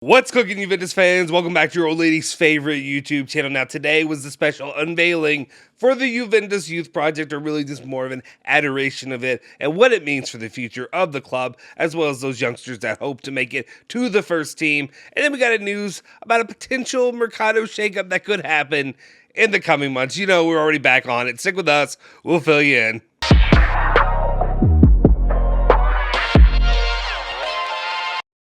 What's cooking, Juventus fans? Welcome back to your old lady's favorite YouTube channel. Now, today was the special unveiling for the Juventus Youth Project, or really just more of an adoration of it and what it means for the future of the club, as well as those youngsters that hope to make it to the first team. And then we got news about a potential Mercado shakeup that could happen in the coming months. You know, we're already back on it. Stick with us. We'll fill you in.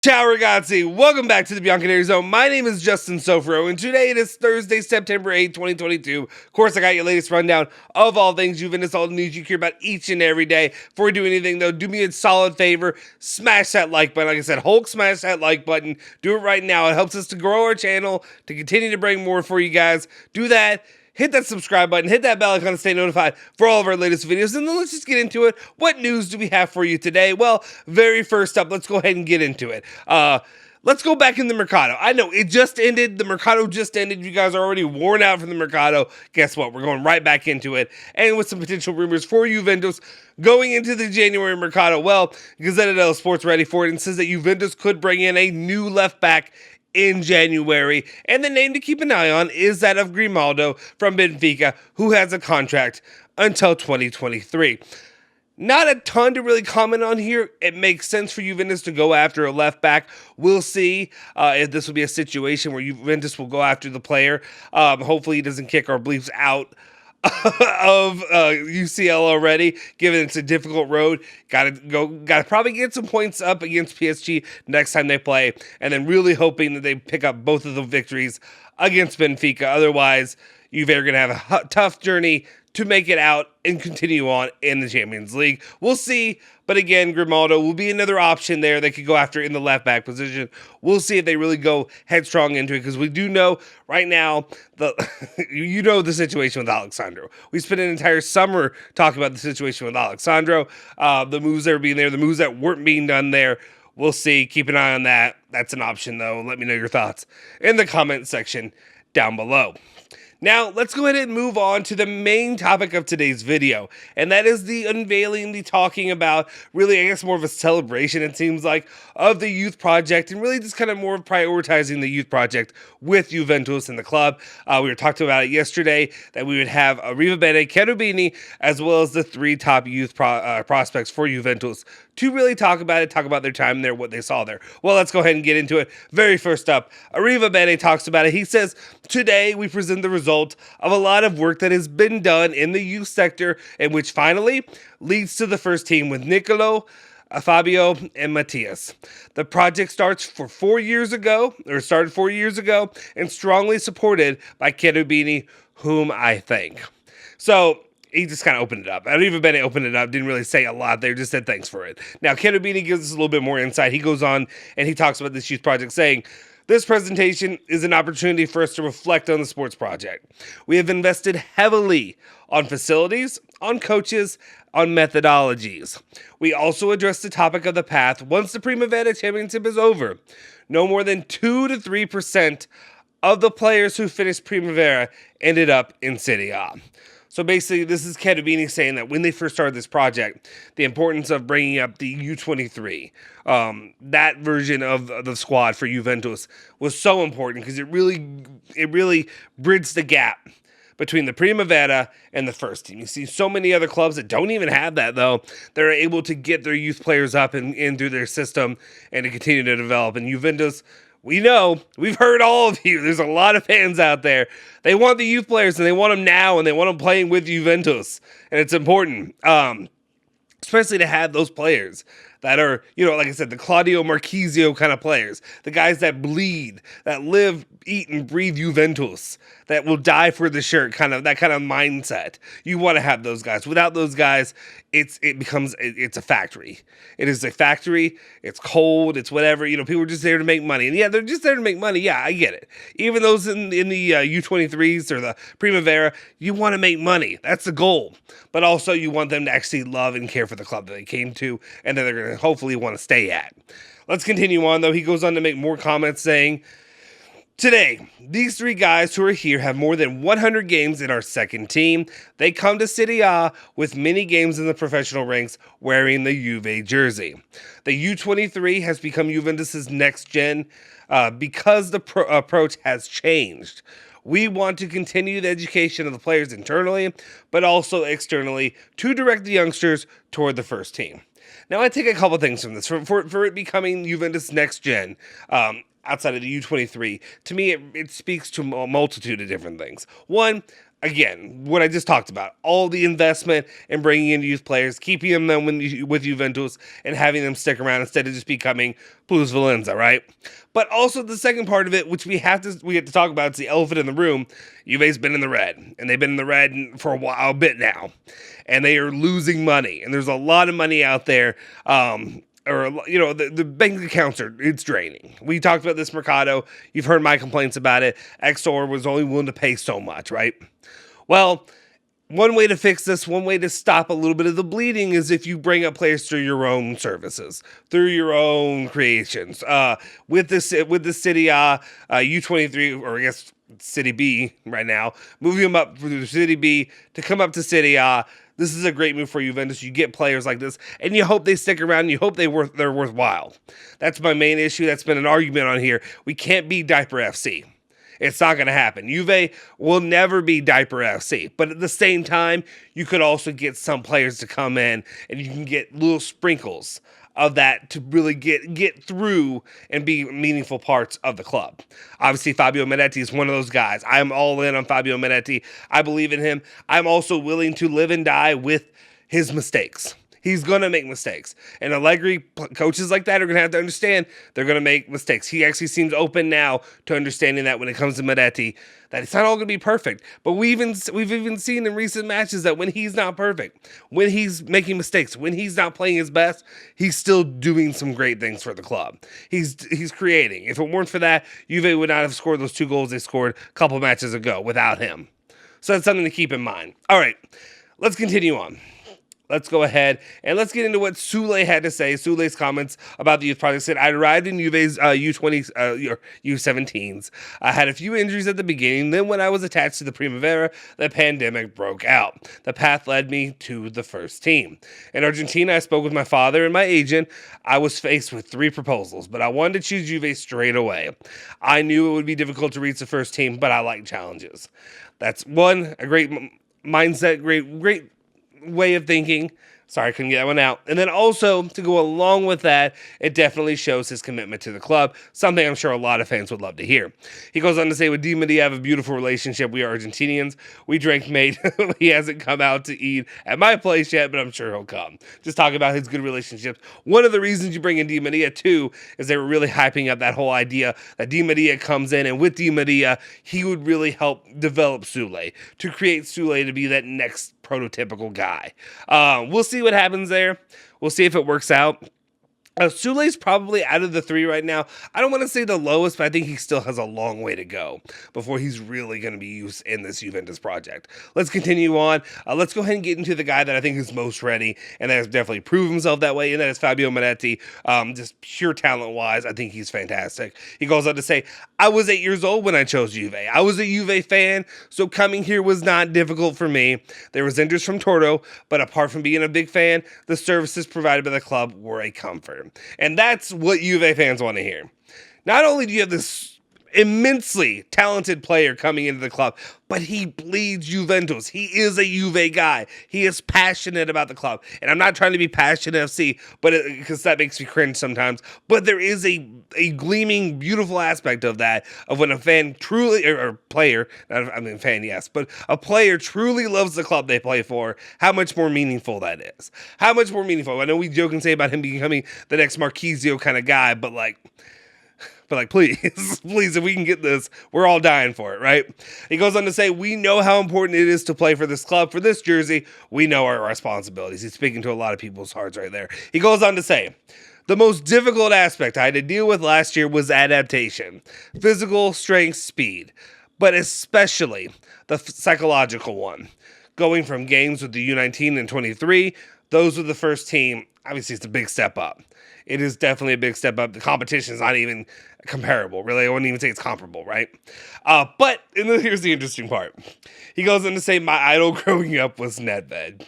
Ciao ragazzi, welcome back to the Bianconeri Zone. My name is Justin Sofro, and today it is Thursday, September 8th, 2022. Of course, I got your latest rundown of all things Juventus, all the news you care about each and every day. Before we do anything, though, do me a solid favor, smash that like button. Like I said, Hulk, smash that like button. Do it right now. It helps us to grow our channel, to continue to bring more for you guys. Do that. Hit that subscribe button, hit that bell icon to stay notified for all of our latest videos, and then let's just get into it. What news do we have for you today? Well, very first up, let's go ahead and get into it. Let's go back in the Mercado. I know, it just ended. The Mercado just ended. You guys are already worn out from the Mercado. Guess what? We're going right back into it, and with some potential rumors for Juventus going into the January Mercado. Well, Gazzetta dello Sport's ready for it and says that Juventus could bring in a new left back in January, and the name to keep an eye on is that of Grimaldo from Benfica, who has a contract until 2023. Not a ton to really comment on here. It makes sense for Juventus to go after a left back. We'll see if this will be a situation where Juventus will go after the player. Hopefully he doesn't kick our bleeps out of UCL already, given it's a difficult road. Gotta probably get some points up against PSG next time they play, and then really hoping that they pick up both of the victories against Benfica. Otherwise, Juve are gonna have a tough journey to make it out and continue on in the Champions League. We'll see, but again, Grimaldo will be another option there they could go after in the left back position. We'll see if they really go headstrong into it, because we do know right now, you know the situation with Alexandro. We spent an entire summer talking about the situation with Alexandro, the moves that were being there, the moves that weren't being done there. We'll see. Keep an eye on that. That's an option, though. Let me know your thoughts in the comment section down below. Now, let's go ahead and move on to the main topic of today's video, and that is the unveiling, the talking about, really, I guess, more of a celebration, it seems like, of the youth project, and really just kind of more of prioritizing the youth project with Juventus and the club. We were talking about it yesterday, that we would have Arrivabene, Cherubini, as well as the three top youth prospects for Juventus to really talk about it, talk about their time there, what they saw there. Well, let's go ahead and get into it. Very first up, Arrivabene talks about it. He says, "Today we present the result of a lot of work that has been done in the youth sector, and which finally leads to the first team with Nicolo, Fabio, and Matias. The project started 4 years ago, and strongly supported by Cherubini, whom I thank." So he just kind of opened it up. Arrivabene opened it up, didn't really say a lot there, just said thanks for it. Now, Cherubini gives us a little bit more insight. He goes on and he talks about this youth project, saying, "This presentation is an opportunity for us to reflect on the sports project. We have invested heavily on facilities, on coaches, on methodologies. We also address the topic of the path once the Primavera Championship is over. No more than 2 to 3% of the players who finished Primavera ended up in Serie A." So basically, this is Cherubini saying that when they first started this project, the importance of bringing up the U23, that version of the squad for Juventus was so important, because it really bridged the gap between the Primavera and the first team. You see so many other clubs that don't even have that, though. They're able to get their youth players up and through their system and to continue to develop. And Juventus, we know, we've heard all of you. There's a lot of fans out there. They want the youth players, and they want them now, and they want them playing with Juventus. And it's important, especially to have those players that are, you know, like I said, the Claudio Marchisio kind of players, the guys that bleed, that live, eat, and breathe Juventus, that will die for the shirt, that kind of mindset. You want to have those guys. Without those guys, it's a factory. It is a factory. It's cold. It's whatever. You know, people are just there to make money. And yeah, they're just there to make money. Yeah, I get it. Even those in the U23s or the Primavera, you want to make money. That's the goal. But also you want them to actually love and care for the club that they came to and that they're going to hopefully want to stay at. Let's continue on, though. He goes on to make more comments saying, "Today, these three guys who are here have more than 100 games in our second team. They come to Serie A with many games in the professional ranks wearing the Juve jersey. The U23 has become Juventus' next gen because the approach has changed. We want to continue the education of the players internally, but also externally to direct the youngsters toward the first team. Now, I take a couple things from this. For it becoming Juventus next gen, outside of the U23, to me, it speaks to a multitude of different things. One, again, what I just talked about, all the investment in bringing in youth players, keeping them with Juventus, and having them stick around instead of just becoming Plus Valenza, right? But also the second part of it, which we have to talk about, it's the elephant in the room. Juve's been in the red, and they've been in the red for a bit now, and they are losing money, and there's a lot of money out there. The bank accounts it's draining. We talked about this Mercado. You've heard my complaints about it. Exor was only willing to pay so much, right? Well, one way to fix this, one way to stop a little bit of the bleeding is if you bring up players through your own services, through your own creations. With the City U23, or I guess City B right now, moving them up from City B to come up to City A. This is a great move for Juventus. You get players like this, and you hope they stick around, and you hope they're worthwhile. That's my main issue. That's been an argument on here. We can't be Diaper FC. It's not going to happen. Juve will never be Diaper FC. But at the same time, you could also get some players to come in, and you can get little sprinkles of that to really get through and be meaningful parts of the club. Obviously, Fabio Miretti is one of those guys. I'm all in on Fabio Miretti. I believe in him. I'm also willing to live and die with his mistakes. He's going to make mistakes. And Allegri, coaches like that are going to have to understand they're going to make mistakes. He actually seems open now to understanding that when it comes to Miretti, that it's not all going to be perfect. But we've even seen in recent matches that when he's not perfect, when he's making mistakes, when he's not playing his best, he's still doing some great things for the club. He's creating. If it weren't for that, Juve would not have scored those 2 goals they scored a couple matches ago without him. So that's something to keep in mind. All right, let's continue on. Let's go ahead and let's get into what Soule had to say. Soule's comments about the youth project said, I arrived in Juve's U17s. I had a few injuries at the beginning. Then when I was attached to the Primavera, the pandemic broke out. The path led me to the first team. In Argentina, I spoke with my father and my agent. I was faced with 3 proposals, but I wanted to choose Juve straight away. I knew it would be difficult to reach the first team, but I like challenges. That's one, a great mindset, great way of thinking. Sorry, I couldn't get that one out. And then also, to go along with that, it definitely shows his commitment to the club, something I'm sure a lot of fans would love to hear. He goes on to say, with Di Maria, I have a beautiful relationship. We are Argentinians. We drank mate. He hasn't come out to eat at my place yet, but I'm sure he'll come. Just talking about his good relationships. One of the reasons you bring in Di Maria, too, is they were really hyping up that whole idea that Di Maria comes in, and with Di Maria, he would really help develop Soule, to create Soule to be that next prototypical guy. We'll see what happens there. We'll see if it works out. Soule's probably out of the 3 right now. I don't want to say the lowest, but I think he still has a long way to go before he's really going to be used in this Juventus project. Let's continue on. Let's go ahead and get into the guy that I think is most ready, and that has definitely proved himself that way, and that is Fabio Miretti. Just pure talent-wise, I think he's fantastic. He goes on to say, I was 8 years old when I chose Juve. I was a Juve fan, so coming here was not difficult for me. There was interest from Tordo, but apart from being a big fan, the services provided by the club were a comfort. And that's what Juve fans want to hear. Not only do you have this immensely talented player coming into the club, but he bleeds Juventus. He is a Juve guy. He is passionate about the club. And I'm not trying to be passionate FC, but because that makes me cringe sometimes. But there is a gleaming, beautiful aspect of that, of when a fan truly, or player, I mean fan, yes, but a player truly loves the club they play for, how much more meaningful that is. How much more meaningful. I know we joke and say about him becoming the next Marquisio kind of guy, but please, if we can get this, we're all dying for it, right? He goes on to say, we know how important it is to play for this club, for this jersey. We know our responsibilities. He's speaking to a lot of people's hearts right there. He goes on to say, the most difficult aspect I had to deal with last year was adaptation, physical strength, speed, but especially the psychological one. Going from games with the U19 and 23, those were the first team. Obviously, it's a big step up. It is definitely a big step up. The competition is not even comparable. Really, I wouldn't even say it's comparable, right? But here's the interesting part. He goes on to say, my idol growing up was Nedved.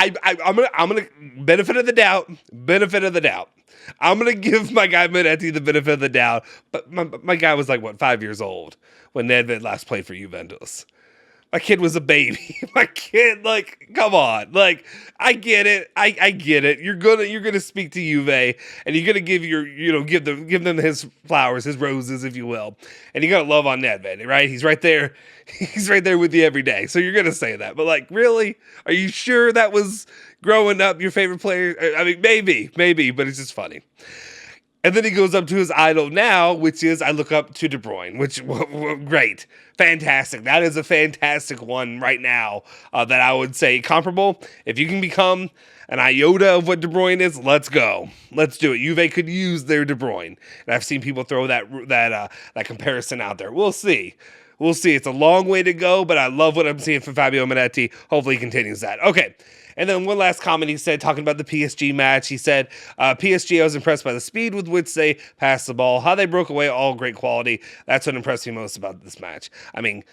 I'm gonna benefit of the doubt. I'm gonna give my guy Miretti the benefit of the doubt. But my guy was like, what, 5 years old when Nedved last played for Juventus. My kid was a baby. My kid, like, come on. Like, I get it. I get it. You're gonna speak to Juve, and you're gonna give them his flowers, his roses, if you will. And you gotta love on Nedved, right? He's right there. He's right there with you every day. So you're gonna say that. But like, really? Are you sure that was growing up your favorite player? I mean, maybe, but it's just funny. And then he goes up to his idol now, which is I look up to De Bruyne, which great, fantastic. That is a fantastic one right now that I would say comparable. If you can become an iota of what De Bruyne is, let's go. Let's do it. Juve could use their De Bruyne, and I've seen people throw that comparison out there. We'll see. We'll see. It's a long way to go, but I love what I'm seeing from Fabio Miretti. Hopefully he continues that. Okay. And then one last comment he said, talking about the PSG match, he said, PSG, I was impressed by the speed with which they passed the ball, how they broke away, all great quality. That's what impressed me most about this match. I mean,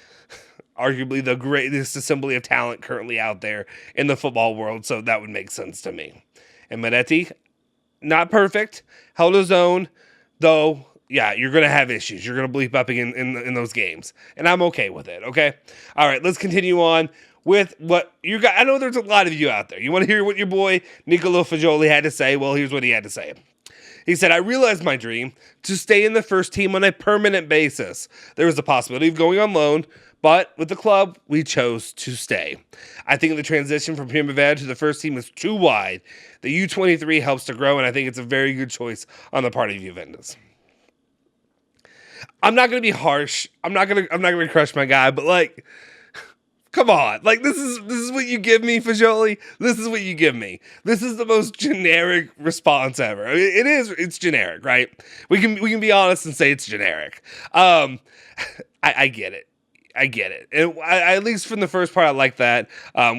arguably the greatest assembly of talent currently out there in the football world, so that would make sense to me. And Miretti, not perfect, held his own, though. Yeah, you're going to have issues. You're going to bleep up in those games. And I'm okay with it, okay? All right, let's continue on with what you got. I know there's a lot of you out there. You want to hear what your boy Nicolo Fagioli had to say? Well, here's what he had to say. He said, I realized my dream to stay in the first team on a permanent basis. There was a possibility of going on loan, but with the club, we chose to stay. I think the transition from Primavera to the first team is too wide. The U23 helps to grow, and I think it's a very good choice on the part of Juventus. I'm not going to be harsh. I'm not going to crush my guy, but like, come on. Like, this is what you give me, Fagioli. This is what you give me. This is the most generic response ever. I mean, it's generic, right? We can be honest and say it's generic. I get it. I get it. And at least from the first part, I like that.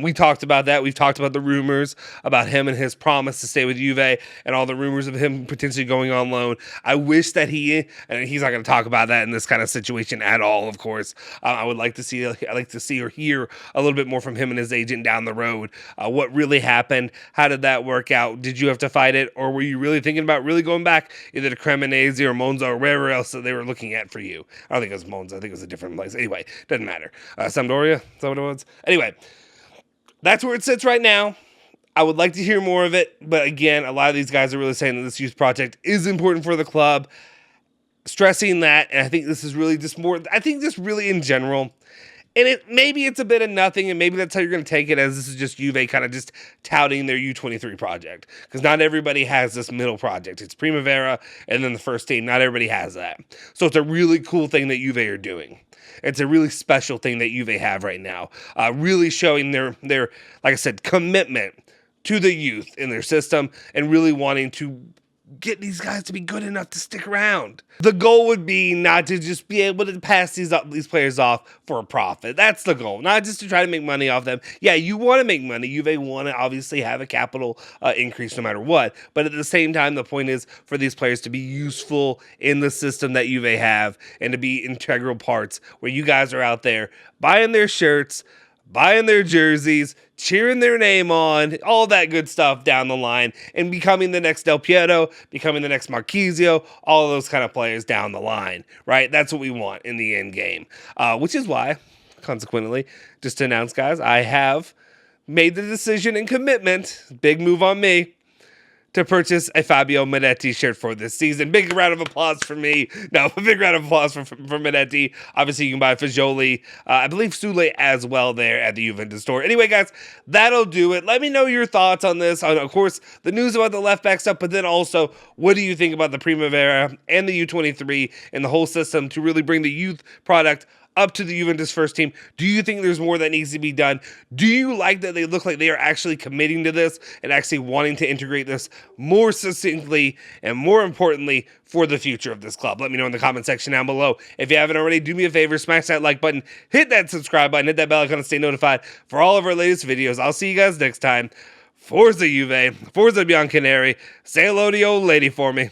We talked about that. We've talked about the rumors about him and his promise to stay with Juve and all the rumors of him potentially going on loan. I wish that and he's not going to talk about that in this kind of situation at all, of course. I like to see or hear a little bit more from him and his agent down the road. What really happened? How did that work out? Did you have to fight it? Or were you really thinking about really going back either to Cremonese or Monza or wherever else that they were looking at for you? I don't think it was Monza. I think it was a different place. Anyway, doesn't matter. Sampdoria? Is that what it was? Anyway, that's where it sits right now. I would like to hear more of it, but again, a lot of these guys are really saying that this youth project is important for the club, stressing that, and I think this is really just really in general, and maybe it's a bit of nothing, and maybe that's how you're going to take it, as this is just Juve kind of just touting their U23 project, because not everybody has this middle project. It's Primavera, and then the first team. Not everybody has that. So it's a really cool thing that Juve are doing. It's a really special thing that Juve have right now, really showing their, like I said, commitment to the youth in their system and really wanting to get these guys to be good enough to stick around. The goal would be not to just be able to pass these players off for a profit. That's the goal, not just to try to make money off them. Yeah, you want to make money. Juve want to obviously have a capital increase no matter what. But at the same time, the point is for these players to be useful in the system that Juve have and to be integral parts where you guys are out there buying their shirts, buying their jerseys, cheering their name on, all that good stuff down the line, and becoming the next Del Piero, becoming the next Marquisio, all of those kind of players down the line, right? That's what we want in the end game, which is why, consequently, just to announce, guys, I have made the decision and commitment, big move on me, to purchase a Fabio Miretti shirt for this season. Big round of applause for me. No, a big round of applause for Miretti. Obviously, you can buy Fagioli, I believe Soule as well there at the Juventus store. Anyway, guys, that'll do it. Let me know your thoughts on this. Of course, the news about the left back stuff, but then also, what do you think about the Primavera and the U23 and the whole system to really bring the youth product up to the Juventus first team? Do you think there's more that needs to be done? Do you like that they look like they are actually committing to this and actually wanting to integrate this more succinctly and more importantly for the future of this club? Let me know in the comment section down below. If you haven't already, do me a favor, smash that like button, hit that subscribe button, hit that bell icon to stay notified for all of our latest videos. I'll see you guys next time. Forza Juve, Forza Bianconeri. Say hello to the old lady for me.